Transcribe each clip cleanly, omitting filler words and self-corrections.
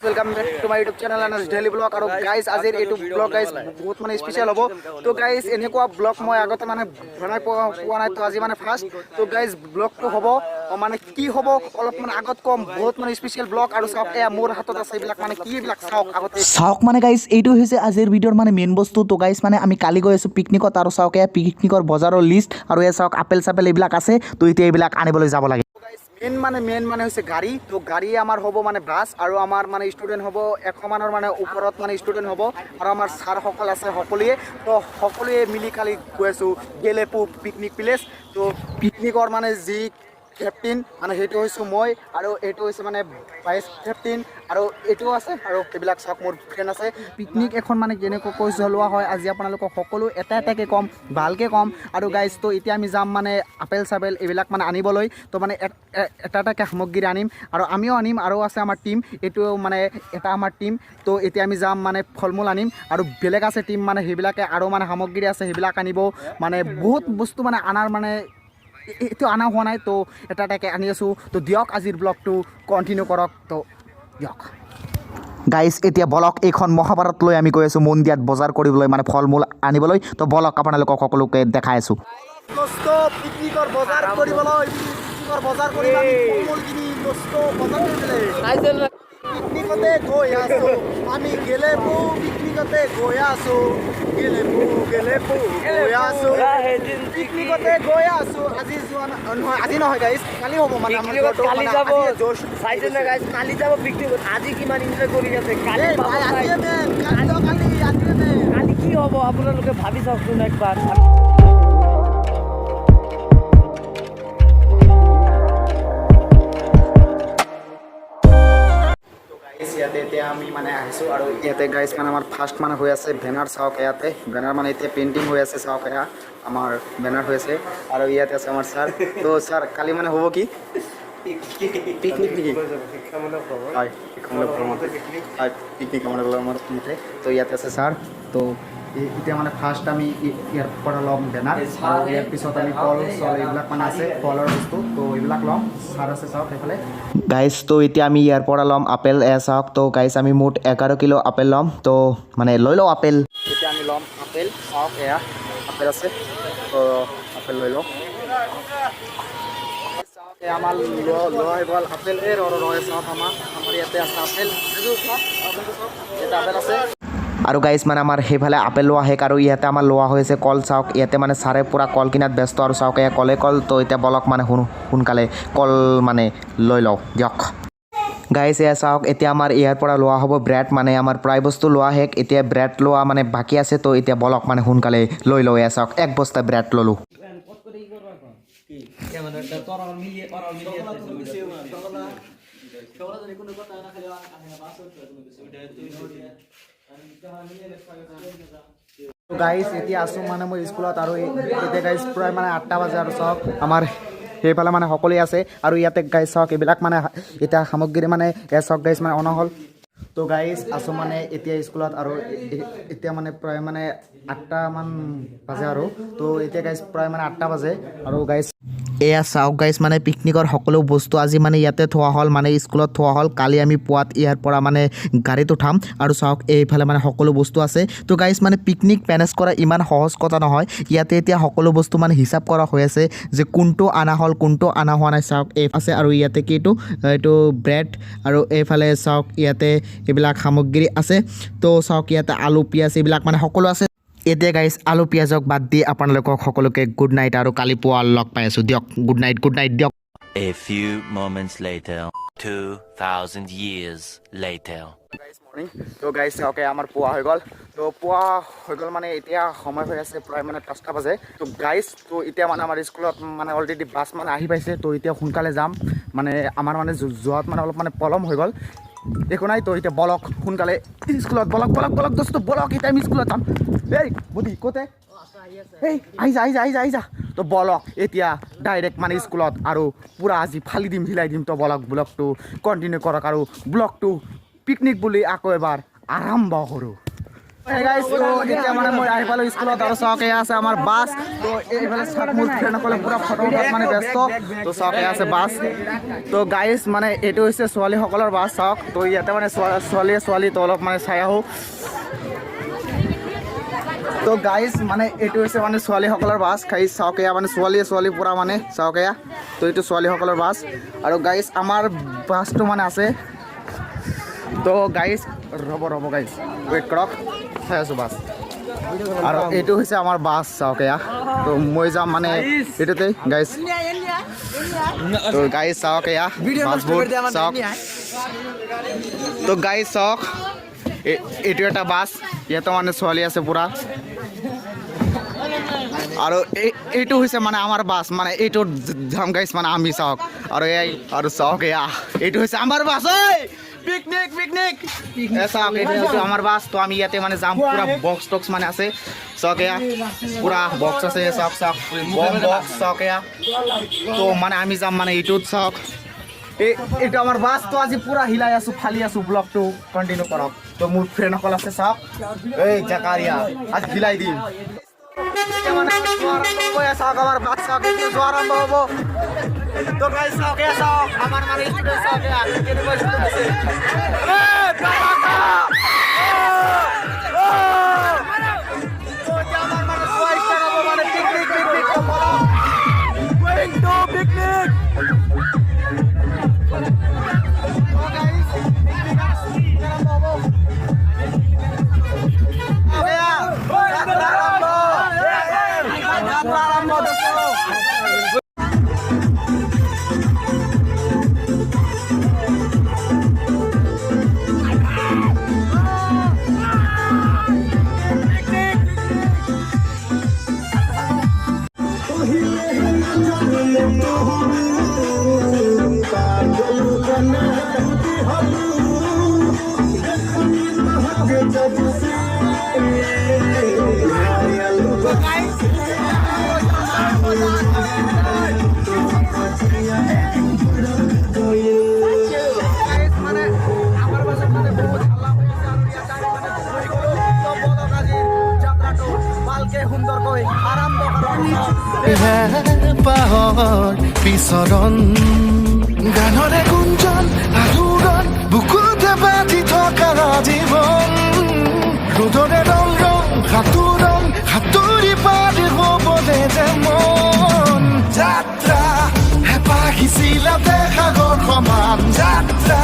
Welcome back to my YouTube channel NS daily blog और guys आजिर एटु blog guys बहुत माने स्पेशल हबो तो गाइस এনেকুৱা ব্লগ মই আগতে মানে বনাই পোৱা নাই তো আজি মানে ফার্স্ট তো গাইস ব্লগটো হবো মানে কি হবো অলপ মানে আগত কম বহুত মানে স্পেশাল ব্লগ আৰু সব এ মোৰ হাতত আছে এইবিলাক মানে কি এইবিলাক চাওক আগতে চাওক মানে গাইস এইটো হৈছে আজিৰ ভিডিঅ'ৰ মানে মেইন বস্তু তো গাইস মানে আমি কালি গৈ আছো পিকনিকত আৰু চাওক এ পিকনিকৰ বজাৰৰ লিষ্ট আৰু এ চাওক আপেল চাপেল এইবিলাক আছে তো এতিয়া এইবিলাক আনিবলৈ যাব লাগে মেইন মানে হৈছে গাড়ী তো গাড়ী আমাৰ হ'ব মানে বাছ আৰু আমাৰ মানে ষ্টুডেন্ট হ'ব 100 মানৰ মানে ওপৰত মানে ষ্টুডেন্ট হ'ব আৰু আমাৰ ছাৰ সকল আছে সকলোৱে তো সকলোৱে মিলি কালি গৈ আছো গেলেপু পিকনিক প্লেচ তো পিকনিকৰ মানে যি ক্যাপ্টেন মানে হেতু হৈছে মই আৰু এটো হৈছে মানে ভাইস ক্যাপ্টেন আৰু এটো আছে আৰু এইবিলাক সব মোৰ ফ্ৰেন্ড আছে পিকনিক এখন মানে কেনেকৈ কৈ চলোৱা হয় আজি আপোনালোক সকলো এটা এটাকে কম ভালকে কম আৰু গাইস তো এতিয়া আমি যাম মানে আপেল চাপেল এইবিলাক মানে আনিবলৈ তো মানে এটা এটাকে সামগ্ৰী আনিম আৰু আমিও আনিম আৰু আছে আমাৰ টিম এটো মানে এটা আমাৰ টিম তো এতিয়া আমি যাম মানে ফলমূল আনিম আৰু বেলেগ আছে টিম মানে সেইবিলাকে আৰু মানে সামগ্ৰী আছে সেইবিলাক আনিব মানে বহুত বস্তু মানে আনাৰ মানে এটো আনা হোৱা নাই তো এটা এটাকে আনি আছো তো দিয়ক আজিৰ ব্লগটো কন্টিনিউ কৰক তো দিয়ক গাইস এতিয়া বলক এইখন মহাভাৰত লৈ আমি গৈ আছো মন্দিৰত বজাৰ কৰিবলৈ মানে ফলমূল আনিবলৈ তো বলক আপোনালোকক সকলোকে দেখাই আছো দোস্ত পিকনিকৰ বজাৰ কৰিবলৈ পিকনিকৰ বজাৰ কৰি আমি ফলমূল কিনি দোস্ত বজাৰ কৰিবলৈ পিকনিকতে গৈ আছো আমি গেলেপু পিকনিকতে গৈ আছো গেলেপু গৈ আছো পিকনিকতে গৈ আছো আজি যোৱা নহয় আজি নহয় গাইস কালি হ'ব মানে কালি যাব চাইছে না গাইস কালি যাব পিকনিকত আজি কিমান এনজয় কৰি আছে কালি কালি কি হ'ব আপোনালোকে ভাবি চাওকচোন একবাৰ ইয়াতে আমি মানে আহিছো আৰু ইয়াতে গাইস মানে আমাৰ ফাৰ্স্ট মানে হৈ আছে বেনাৰ চাওক ইয়াতে বেনাৰ মানে এতিয়া পেইন্টিং হৈ আছে চাওক এয়া আমাৰ বেনাৰ হৈ আছে আৰু ইয়াতে আছে আমাৰ স্যাৰ তো স্যাৰ কালি মানে হ'ব কি পিকনিক নেকি হয় পিকনিক আমাৰ তো ইয়াতে আছে স্যাৰ তো এতিয়া মানে ফাৰ্স্ট আমি ইয়াৰ পৰা ল'ম বেনাৰ আৰু ইয়াৰ পিছত আমি কল চল এইবিলাক মানে আছে ফলৰ বস্তু তো এইবিলাক ল'ম স্যাৰ আছে চাওক সেইফালে গাইস তো এতিয়া আমি ইয়াৰ পৰা ল'ম আপেল এ চাওক তো গাইস আমি মুঠ 11 কিলো আপেল ল'ম তো মানে লৈ লওঁ আপেল এতিয়া আমি ল'ম আপেল চাওক এয়া আপেল আছে তো আপেল লৈ লওঁ আমাৰ লোৱা হৈ গ'ল আপেল ৰয় চাওক আমাৰ ইয়াতে আছে আপেল ইয়াতে আপেল আছে আৰু গাইস মানে আমাৰ সেইফালে আপেল লোৱা শেষ আৰু ইয়াতে আমাৰ লোৱা হৈছে কল চাওক ইয়াতে মানে ছাৰে পুৰা কল কিনাত ব্যস্ত আৰু চাওক এয়া কলে কল তো এতিয়া বলক মানে সোনকালে কল মানে লৈ লওঁ দিয়ক গাইস এয়া চাওক এতিয়া আমাৰ ইয়াৰ পৰা লোৱা হ'ব ব্ৰেড মানে আমাৰ প্ৰায় বস্তু লোৱা শেষ এতিয়া ব্ৰেড লোৱা মানে বাকী আছে তো এতিয়া বলক মানে সোনকালে লৈ লওঁ এয়া চাওক এক বস্তা ব্ৰেড ল'লোঁ গাইস এতিয়া আছো মানে মই স্কুলত আৰু এতিয়া গাইস প্ৰায় মানে 8টা বাজে আৰু চাওক আমাৰ সেইফালে মানে সকলোৱে আছে আৰু ইয়াতে গাইস চাওক এইবিলাক মানে এতিয়া সামগ্ৰী মানে এয়া চাওক গাইস মানে অনা হ'ল তো গাইস আছো মানে এতিয়া স্কুলত আৰু এতিয়া মানে প্ৰায় মানে 8টা মান বাজে আৰু তো এতিয়া গাইস প্ৰায় মানে 8টা বাজে আৰু গাইস এয়া চাওক গাইস মানে পিকনিকৰ সকলো বস্তু আজি মানে ইয়াতে থোৱা হ'ল মানে স্কুলত থোৱা হ'ল কালি আমি পুৱাত ইয়াৰ পৰা মানে গাড়ীত উঠাম আৰু চাওক এইফালে মানে সকলো বস্তু আছে তো গাইস মানে পিকনিক মেনেজ কৰা ইমান সহজ কথা নহয় ইয়াতে এতিয়া সকলো বস্তু মানে হিচাপ কৰা হৈ আছে যে কোনটো আনা হ'ল কোনটো আনা হোৱা নাই চাওক এই আছে আৰু ইয়াতে কিটো এইটো ব্ৰেড আৰু এইফালে চাওক ইয়াতে এইবিলাক সামগ্ৰী আছে তো চাওক ইয়াতে আলু পিঁয়াজ এইবিলাক মানে সকলো আছে এতিয়া গাইস আলু পিঁয়াজক বাদ দি আপোনালোকক সকলোকে গুড নাইট আৰু কালি পুৱা লগ পাই আছো দিয়ক গুড নাইট দিয়ক A few moments later, 2000 years later. তো গাইস ওকে আমার পুয়া হৈ গ'ল তো পুয়া হৈ গ'ল মানে এতিয়া সময় হৈ আছে প্ৰায় মানে 5টা বাজে তো গাইস তো এতিয়া মানে আমাৰ স্কুলত মানে অলৰেডি বাছ মানে আহি পাইছে তো এতিয়া সোনকালে যাম মানে আমাৰ মানে যোৱাত মানে অলপ মানে পলম হৈ গ'ল একো নাই তো এতিয়া বলক সোনকালে স্কুলত বলক দোস্ত বলক এতিয়া আমি স্কুলত যাম এই বুদ্ধি কোতে এই আহি যা তো বলক এতিয়া ডাইৰেক্ট মানে স্কুলত আৰু পুৰা আজি ফালি দিম হিলাই দিম তো বলক ব্লগটো কন্টিনিউ কৰক আৰু ব্লগটো পিকনিক বুলি আকৌ এবাৰ আৰম্ভ কৰোঁ Hey guys, তো এতিয়া মানে মই আহি পালো স্কুলত আৰু চাওক এয়া আছে আমাৰ বাছ তো এইফালে চাওক মোৰ ফ্ৰেণ্ডসকলে পুৰা ফটো উঠাত মানে ব্যস্ত তো চাওক এয়া আছে বাছ তো গাইজ মানে এইটো হৈছে ছোৱালীসকলৰ বাছ চাওক তো ইয়াতে মানে ছোৱালী তো অলপ মানে চাই আহোঁ তো গাইজ মানে এইটো হৈছে মানে ছোৱালীসকলৰ বাছ গাইজ চাওক এয়া মানে ছোৱালী পুৰা মানে চাওক এয়া তো এইটো ছোৱালীসকলৰ বাছ আৰু গাইজ আমাৰ বাছটো মানে আছে তো গাইজ ৰ'ব গাইজ ৱেইট কৰক চাই আছোঁ বাছ আৰু এইটো হৈছে আমাৰ বাছ চাওক এয়া তো মই যাম মানে এইটোতে গাইজ তো গাইজ চাওক এয়া বাছবোৰ চাওক তো গাইজ চাওক এইটো এটা বাছ ইয়াতে মানে ছোৱালী আছে পুৰা আৰু এইটো হৈছে মানে আমাৰ বাছ মানে এইটো যাম গাইজ মানে আমি চাওক আৰু এই আৰু চাওক এয়া এইটো হৈছে আমাৰ বাছ ঐ পিকনিক চাওক এইটো হৈছে আমাৰ বাছ তো আমি ইয়াতে মানে যাম পুৰা বক্স টক্স মানে আছে চাওক এয়া পুৰা বক্স আছে চাওক বক্স চাওক এয়া তো মানে আমি যাম মানে এইটোত চাওক এইটো আমাৰ বাছ তো আজি পুৰা হিলাই আছোঁ ফালি আছোঁ ব্লগটো কণ্টিনিউ কৰক তো মোৰ ফ্ৰেণ্ডসকল আছে চাওক এই জাকাৰিয়া আজি হিলাই দিম চাওক আমাৰ বাছ চাওক এতিয়া যোৱা আৰম্ভ হ'ব তো গাইজ চাওক এয়া চাওক আমাৰ মানে ষ্টুডেণ্ট চাওক এয়া কেনেকুৱা ষ্টুডেণ্ট আছে পাহৰ পিছৰণ গানৰে গুঞ্জন আলোড়ন বুকুতে বান্ধি থকা জীৱন ৰ'দৰে ৰং সাঁতুৰি পাৰি হ'বলে যে মন যাত্ৰা হেঁপাহিছিলা সাগৰ সমান যাত্ৰা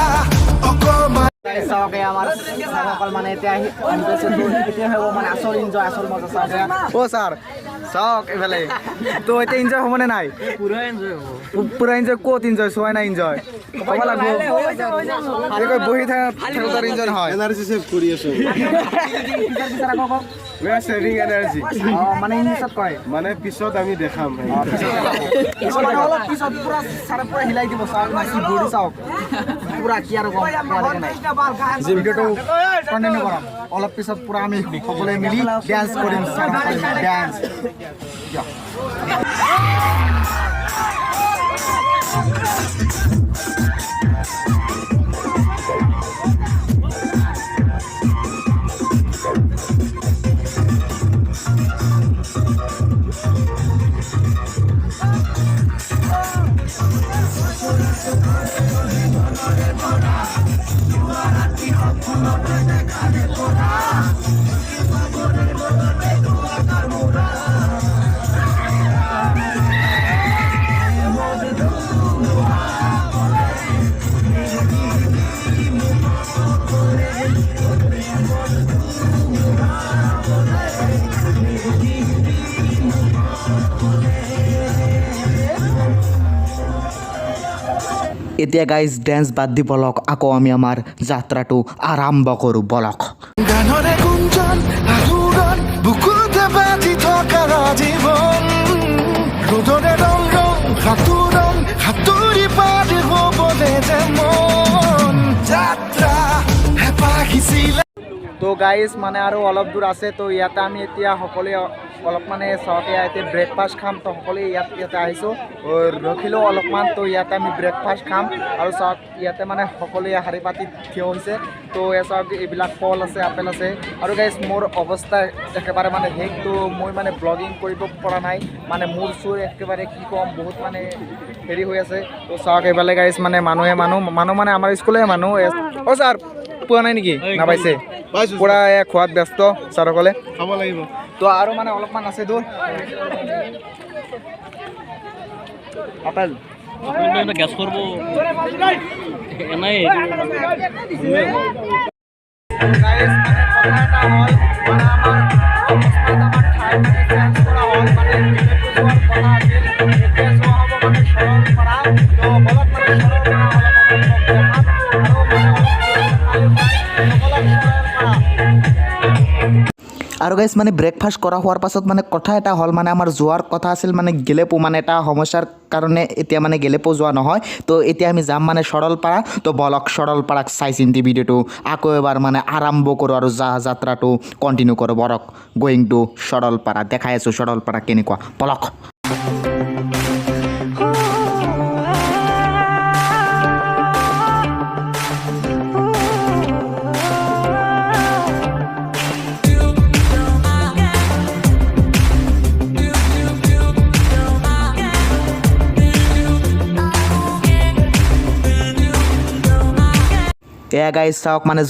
অকমান চাওক আমাৰ ছাৰসকল মানে এতিয়া এতিয়া হ'ব মানে আচল এনজয় আচল মজা চাওক অ' ছাৰ চাওক এইফালে তো এতিয়া এনজয় হ'বনে নাই পুৰা এনজয় ক'ত এনজয় চোৱাই নাই এনজয় হ'ব লাগিব বহি থাকোঁতে এনজয় নহয় এনাৰ্জি ছেভ কৰি আছো we are saving energy মানে ইংলিছত কয় মানে পিছত আমি দেখাম অলপ পিছত পুৰা ছাৰে পুৰা হিলাই দিব চাওক নাচি ঘূৰি চাওক পুৰা কি আৰু ভিডিঅ'টো কণ্টিনিউ কৰাম অলপ পিছত পুৰা আমি সকলোৱে মিলি ডেন্স কৰিম ডেন্স এতিয়া গাইজ ডেন্স বাদ দি বলক আকৌ আমি আমাৰ যাত্ৰাটো আৰম্ভ কৰোঁ বলক গানৰে গুঞ্জন আলোড়ন বুকুতে বান্ধি থকা জীৱন ৰ'দৰে ৰং সাঁতুৰি পাৰি হ'বলে যে মন যাত্ৰা হেঁপাহিছিলা তো তো গাইজ মানে আৰু অলপ দূৰ আছে তো ইয়াতে আমি এতিয়া সকলোৱে অলপ মানে চাওঁতে ইয়াতে ব্ৰেকফাষ্ট খাম তো সকলোৱে ইয়াতে আহিছোঁ ৰখিলোঁ অলপমান তো ইয়াতে আমি ব্ৰেকফাষ্ট খাম আৰু চাওক ইয়াতে মানে সকলোৱে শাৰী পাতি থিয় হৈছে তো চাওক এইবিলাক ফল আছে আপেল আছে আৰু গাইজ মোৰ অৱস্থা একেবাৰে মানে শেষ তো মই মানে ব্লগিং কৰিব পৰা নাই মানে মোৰ চুৰ একেবাৰে কি ক'ম বহুত মানে হেৰি হৈ আছে তো চাওক এইফালে গাইজ মানে মানুহ মানে আমাৰ স্কুলৰে মানুহ অ' ছাৰ পোৱা নাই নেকি নাপাইছে পুৰা খোৱাত ব্যস্ত ছাৰসকলে খাব লাগিব তো আৰু মানে অলপমান আছে দূৰ আপেল গ্যাস কৰবো এনাই আৰু গাইজ মানে ব্ৰেকফাষ্ট কৰা হোৱাৰ পাছত মানে কথা এটা হ'ল মানে আমাৰ যোৱাৰ কথা আছিল মানে গেলেপো মানে এটা সমস্যাৰ কাৰণে এতিয়া মানে গেলেপো যোৱা নহয় তো এতিয়া আমি যাম মানে সৰলপাৰা তো বলক সৰলপাৰাক চাই চিন্তি ভিডিঅ'টো আকৌ এবাৰ মানে আৰম্ভ কৰোঁ আৰু যাত্ৰাটো কণ্টিনিউ কৰোঁ বৰক গোয়িং টু সৰলপাৰা দেখাই আছোঁ সৰলপাৰা কেনেকুৱা বলক এয়া গাইজ চাওক মানে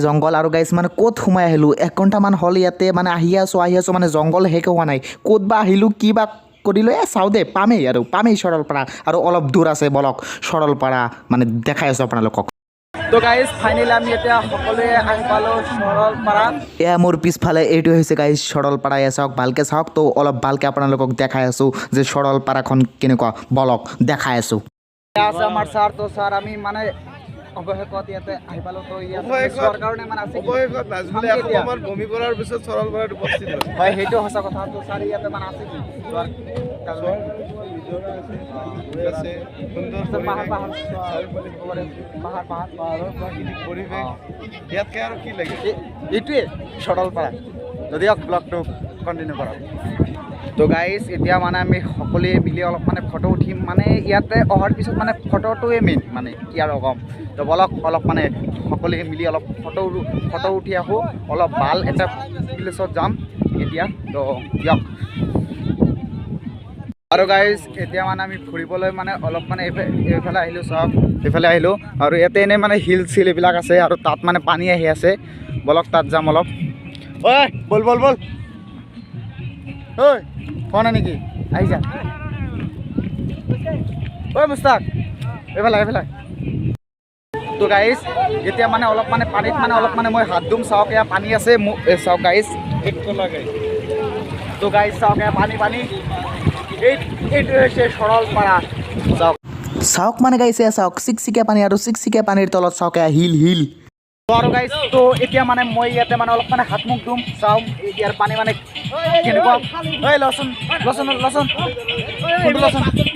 জংঘল আৰু গাইজ মানে ক'ত সোমাই আহিলোঁ 1 ঘণ্টামান হ'ল ইয়াতে মানে আহি আছোঁ মানে জংঘল শেষ হোৱা নাই ক'ত বা আহিলোঁ কি বা কৰিলোঁ চাওঁ দে পামেই সৰলপাৰা আৰু অলপ দূৰ আছে বলক সৰলপাৰা মানে দেখাই আছোঁ আপোনালোকক তো গাইজ ফাইনেলি আমি এতিয়া সকলোৱে আহি পালোঁ সৰলপাৰা এয়া মোৰ পিছফালে এইটো হৈছে গাইজ সৰলপাৰা এয়া চাওক ভালকৈ চাওক তো অলপ ভালকৈ আপোনালোকক দেখাই আছোঁ যে সৰলপাৰাখন কেনেকুৱা বলক দেখাই আছোঁ এয়া আছে আমাৰ ছাৰ তো ছাৰ আমি মানে অৱশেষত ইয়াতে আহি পালোঁ তো ইয়াতে চোৱাৰ কাৰণে মানে আছে অৱশেষত নাজমুলে এসময়ত ভূমি কৰাৰ পিছত সৰলপাৰাত উপস্থিত হয় হয় সেইটো সঁচা কথা তো ছাৰ ইয়াতে মানে আছে কি চোৱাৰ আছে সুন্দৰ পাহাৰৰ প্ৰাকৃতিক পৰিৱেশ ইয়াতকৈ আৰু কি লাগে এইটোৱে সৰলপাৰা যদিও ব্লগটো কণ্টিনিউ কৰক তো গাইজ এতিয়া মানে আমি সকলোৱে মিলি অলপ মানে ফটো উঠিম মানে ইয়াতে অহাৰ পিছত মানে ফটোটোৱে মেইন মানে কি আৰু ক'ম তো বলক অলপ মানে সকলোৱে মিলি অলপ ফটো উঠি আহোঁ অলপ ভাল এটা প্লেচত যাম এতিয়া তো দিয়ক আৰু গাইজ এতিয়া মানে আমি ফুৰিবলৈ মানে অলপ মানে এইফালে আহিলোঁ চাওক এইফালে আহিলোঁ আৰু ইয়াতে এনেই মানে হিল চিল এইবিলাক আছে আৰু তাত মানে পানী আহি আছে বলক তাত যাম অলপ ঐ বল ঐ কোৱা নাই নেকি আহি যা ঐ মুস্তাক এইফালে তো গাইজ এতিয়া মানে অলপ মানে পানীত মানে অলপ মানে মই হাত ধুম চাওক এয়া পানী আছে চাওক গাইজ তো গাইজ চাওক এয়া পানী এইটো হৈছে সৰলপাৰা চাওক মানে গাইছে চাওক চিকচিকীয়া পানী আৰু চিকচিকীয়া পানীৰ তলত চাওক হিল আৰু গাইজ তো এতিয়া মানে মই ইয়াতে মানে অলপ মানে হাত মুখ ধুম চাওঁ ইয়াৰ পানী মানে কেনেকুৱা ঐ লচোন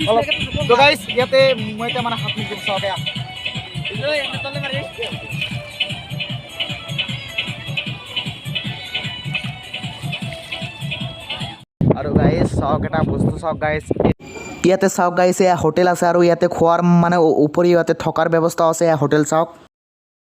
অলপ তো গাইজ ইয়াতে মই এতিয়া মানে হাত মুখ ধুম চাওক এয়া আৰু গাইজ চাওক এটা বস্তু চাওক গাইজ ইয়াতে চাওক গাইজ এয়া হোটেল আছে আৰু ইয়াতে খোৱাৰ মানে উপৰি ইয়াতে থকাৰ ব্যৱস্থা আছে এয়া হোটেল চাওক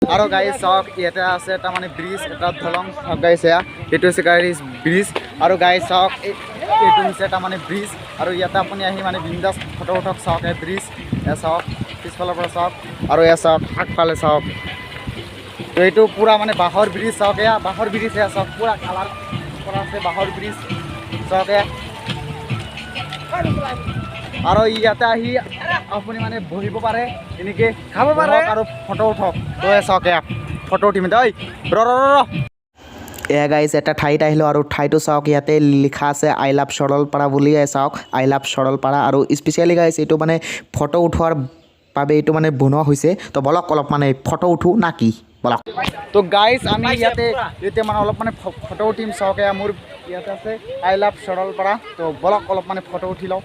আৰু গাইজ চাওক ইয়াতে আছে এটা মানে ব্ৰিজ এটা দলং চাওক গাইজ এয়া এইটো হৈছে গাইজ ব্ৰিজ আৰু গাইজ চাওক এইটো হৈছে এটা মানে ব্ৰিজ আৰু ইয়াতে আপুনি আহি মানে বিন্দাছ ফটো উঠক চাওক এই ব্ৰিজ এয়া চাওক পিছফালৰ পৰা চাওক আৰু এয়া চাওক আগফালে চাওক তো এইটো পূৰা মানে বাঁহৰ ব্ৰিজ চাওক এয়া বাঁহৰ ব্ৰিজ এয়া চাওক পূৰা কালাৰ কৰা আছে বাঁহৰ ব্ৰিজ চাওক এয়া আৰু ইয়াতে আহি আপুনি মানে বহিব পাৰে এনেকৈ খাব পাৰে আৰু ফটো উঠক তো চাওক এয়া ফটো উঠিম দেই ৰ এয়া গাইজ এটা ঠাইত আহিলোঁ আৰু ঠাইটো চাওক ইয়াতে লিখা আছে আই লাভ সৰলপাৰা বুলিয়ে চাওক আই লাভ সৰলপাৰা আৰু স্পেচিয়েলি গাইজ এইটো মানে ফটো উঠোৱাৰ বাবে এইটো মানে বনোৱা হৈছে তো বলক অলপ মানে ফটো উঠোঁ না কি বলক তো গাইজ আমি ইয়াতে মানে অলপ মানে ফটো উঠিম চাওক এয়া মোৰ ইয়াতে আছে আই লাভ সৰলপাৰা তো বলক অলপ মানে ফটো উঠি লওঁ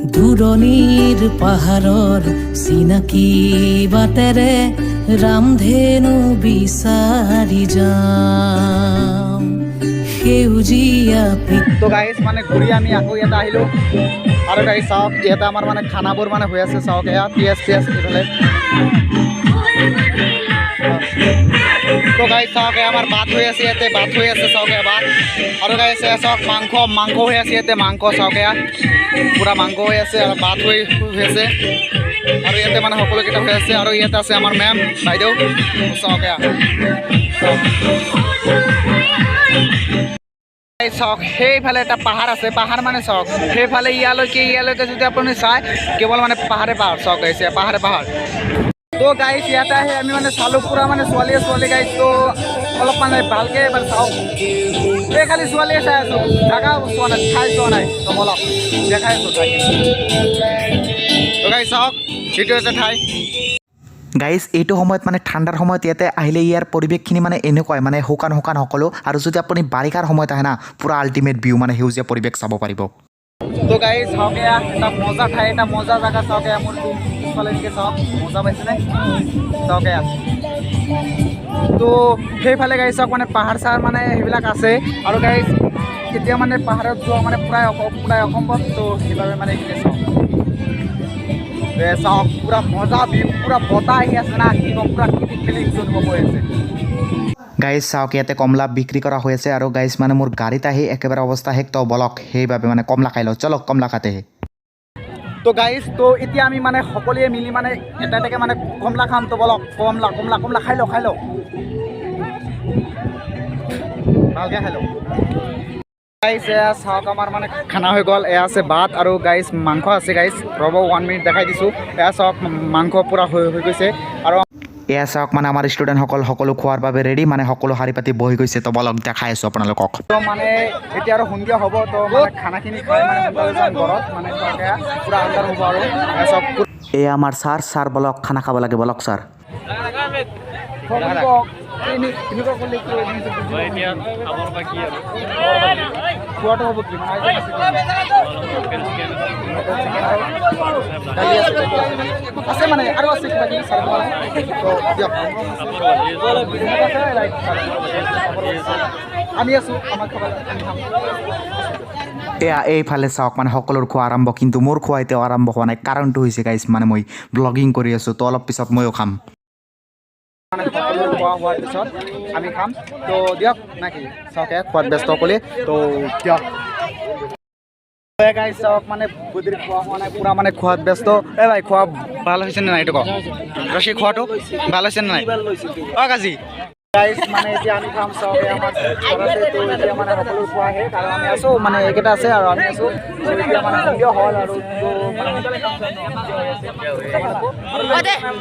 দূৰণিৰ পাহাৰৰ চিনাকি বাটেৰে ৰামধেনু বিচাৰি যাম সেউজীয়া তো গাইজ মানে ঘূৰি আমি আকৌ ইয়াতে আহিলোঁ আৰু গাইজ চাওক ইয়াতে আমাৰ মানে খানাবোৰ মানে হৈ আছে চাওক এয়া পিঁয়াজ এইফালে তো গাইজ চাওক আমাৰ ভাত হৈ আছে ইয়াতে ভাত হৈ আছে চাওক ভাত আৰু গাইজ চাওক মাংস হৈ আছে ইয়াতে মাংস চাওক এয়া পুৰা মাংস হৈ আছে আৰু ভাত হৈ আছে আৰু ইয়াতে মানে সকলোকেইটা হৈ আছে আৰু ইয়াতে আছে আমাৰ মেম বাইদেউ চাওক এয়া চাওক সেইফালে এটা পাহাৰ আছে পাহাৰ মানে চাওক সেইফালে ইয়ালৈকে যদি আপুনি চায় কেৱল মানে পাহাৰে পাহাৰ চাওক গাইছে পাহাৰে পাহাৰ তো গাইছ ইয়াতে আহি আমি মানে চালোঁ পুৰা মানে ছোৱালী গাইছ তো অলপ মানে ভালকৈ মানে চাওক এই খালি ছোৱালীয়ে চাই আছোঁ জাগা চোৱা নাই ঠাই চোৱা নাই তো অলপ দেখাই আছোঁ ঠাই তো গাইছ চাওক সেইটো এটা ঠাই গাইজ এইটো সময়ত মানে ঠাণ্ডাৰ সময়ত ইয়াতে আহিলে ইয়াৰ পৰিৱেশখিনি মানে এনেকুৱাই মানে শুকান সকলো আৰু যদি আপুনি বাৰিষাৰ সময়ত আহে না পুৰা আল্টিমেট ভিউ মানে সেউজীয়া পৰিৱেশ চাব পাৰিব তো গাইজ চাওক এয়া এটা মজা ঠাই এটা মজা জেগা চাওক এয়া মোৰ পিছফালে এনেকৈ চাওক মজা পাইছেনে চাওক এয়া তো সেইফালে গাইজ চাওক মানে পাহাৰ চাহাৰ মানে সেইবিলাক আছে আৰু গাইজ এতিয়া মানে পাহাৰত যোৱা মানে প্ৰায় অসম্ভৱ তো সেইবাবে মানে এইখিনি চাওক চাওক পুৰা মজা ভিউ পুৰা বতাহ আহি আছে না কি ক'ম পুৰা ফিলিংছ অনুভৱ হৈ আছে গাইজ চাওক ইয়াতে কমলা বিক্ৰী কৰা হৈ আছে আৰু গাইজ মানে মোৰ গাড়ীত আহি একেবাৰে অৱস্থা শেষ তো বলক সেইবাবে মানে কমলা খাই লওঁ চলক কমলা কাটে তো গাইজ তো এতিয়া আমি মানে সকলোৱে মিলি মানে এটাকে মানে কমলা খাম তো বলক কমলা খাই লওঁ ভালকৈ খাই লওঁ গাইজ এয়া চাওক আমাৰ মানে খানা হৈ গ'ল এয়া আছে ভাত আৰু গাইজ মাংস আছে গাইজ ৰ'ব 1 মিনিট দেখাই দিছোঁ এয়া চাওক মাংস পূৰা হৈ গৈছে আৰু এয়া চাওক মানে আমাৰ ষ্টুডেণ্টসকল সকলো খোৱাৰ বাবে ৰেডি মানে সকলো শাৰী পাতি বহি গৈছে তো বলক দেখাই আছোঁ আপোনালোকক তো মানে এতিয়া আৰু সন্ধিয়া হ'ব তো মানে খানাখিনি খাই মানে সোনকালে যাম ঘৰত মানে পূৰা আন্ধাৰ হ'ব আৰু চব এয়া আমাৰ ছাৰ বলক খানা খাব লাগে বলক ছাৰ এতিয়া খাবৰ বাকী আৰু খোৱাটো হ'ব কি আছে মানে আৰু আছে কিবা কিবি চাই আমি আছোঁ আমাক খাব এয়া এইফালে চাওক মানে সকলোৰ খোৱা আৰম্ভ কিন্তু মোৰ খোৱা এতিয়াও আৰম্ভ হোৱা নাই কাৰণটো হৈছে গাইজ মানে মই ব্লগিং কৰি আছোঁ তো অলপ পিছত ময়ো খাম মানে সকলো খোৱা হোৱাৰ পিছত আমি খাম তো দিয়ক নাকি চাওকে খোৱাত ব্যস্ত কৰি তো দিয়ক গাইজ চাওক মানে বুদ্ধিৰ খোৱা হোৱা নাই পূৰা মানে খোৱাত ব্যস্ত এই ভাই খোৱা ভাল হৈছে নে নাই এইটো কওক ৰচি খোৱাটো ভাল হৈছে নে নাই অ কাজি গাইজ মানে এতিয়া আমি খাম চাওকে আমাৰ ঘৰতে তো এতিয়া মানে সকলো খোৱা আহে কাৰণ আমি আছোঁ মানে এইকেইটা আছে আৰু আমি আছোঁ এতিয়া মানে সন্ধিয়া হ'ল আৰু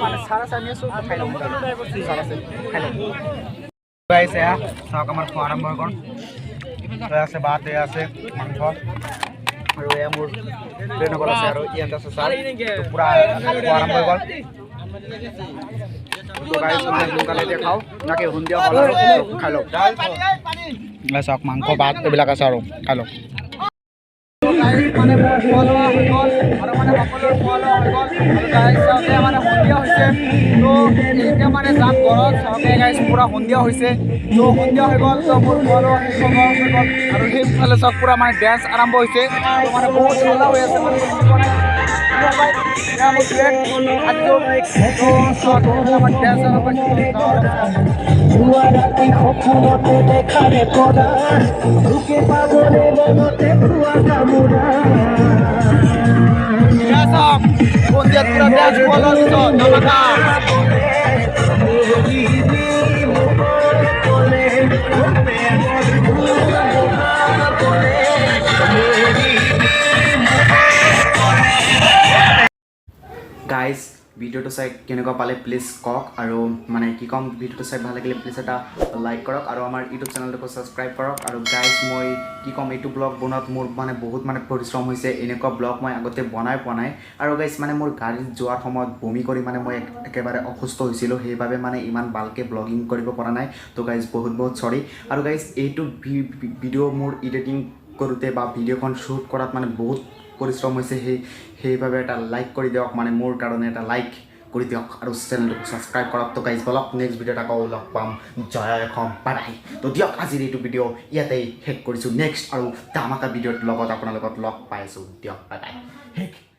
মানে চাৰ আছে আমি আছোঁ খাই লওঁ চাৰ আছে খাই লওঁ গাইজ এয়া চাওক আমাৰ খোৱা আৰম্ভ হৈ গ'ল আছে ভাত এয়া আছে মাংস আৰু এয়া মোৰ ট্ৰেইনসকল আছে আৰু ইয়াত আছে চাৰ পূৰা খোৱা আৰম্ভ হৈ গ'ল তো গাইজ মানে সোনকালে এতিয়া খাওঁ নাকি সন্ধিয়া হ'ল আৰু খাই লওঁ চাওক মাংস ভাত এইবিলাক আছে আৰু খাই লওঁ মানে খোৱা লোৱা হৈ গ'ল আৰু মানে সকলোৰে খোৱা লোৱা হৈ গ'ল আৰু গাইজ চাওকে মানে সন্ধিয়া হৈছে তো এতিয়া মানে যাম ঘৰত চাওকে গাইজ পূৰা সন্ধিয়া হৈছে তো সন্ধিয়া হৈ গ'ল তো মোৰ খোৱা লোৱা হৈ গ'ল আৰু সেইফালে চাওক পূৰা মানে ডেন্স আৰম্ভ হৈছে তো মানে বহুত ঠাণ্ডা হৈ আছে মানে গাইজ ভিডিঅ'টো চাই কেনেকুৱা পালে প্লিজ কওক আৰু মানে কি ক'ম ভিডিঅ'টো চাই ভাল লাগিলে প্লিজ এটা লাইক কৰক আৰু আমাৰ ইউটিউব চেনেলটোকো ছাবস্ক্ৰাইব কৰক আৰু গাইজ মই কি ক'ম এইটো ব্লগ বনোৱাত মোৰ মানে বহুত মানে পৰিশ্ৰম হৈছে এনেকুৱা ব্লগ মই আগতে বনাই পোৱা নাই আৰু গাইজ মানে মোৰ গাড়ীত যোৱাৰ সময়ত বমি কৰি মানে মই একেবাৰে অসুস্থ হৈছিলোঁ সেইবাবে মানে ইমান ভালকৈ ব্লগিং কৰিব পৰা নাই তো গাইজ বহুত চৰি আৰু গাইজ এইটো ভিডিঅ' মোৰ এডিটিং কৰোঁতে বা ভিডিঅ'খন শ্বুট কৰাত মানে বহুত পৰিশ্ৰম হৈছে সেইবাবে এটা লাইক কৰি দিয়ক মানে মোৰ কাৰণে এটা লাইক কৰি দিয়ক আৰু চেনেলটো ছাবস্ক্ৰাইব কৰক তো গাইজ বলক নেক্সট ভিডিঅ'ত আকৌ লগ পাম জয় অসম বাই বাই তো দিয়ক আজিৰ এইটো ভিডিঅ' ইয়াতেই শেষ কৰিছোঁ নেক্সট আৰু ধামাকা ভিডিঅ'ৰ লগত আপোনাৰ লগত লগ পাইছোঁ দিয়ক বাই বাই শেষ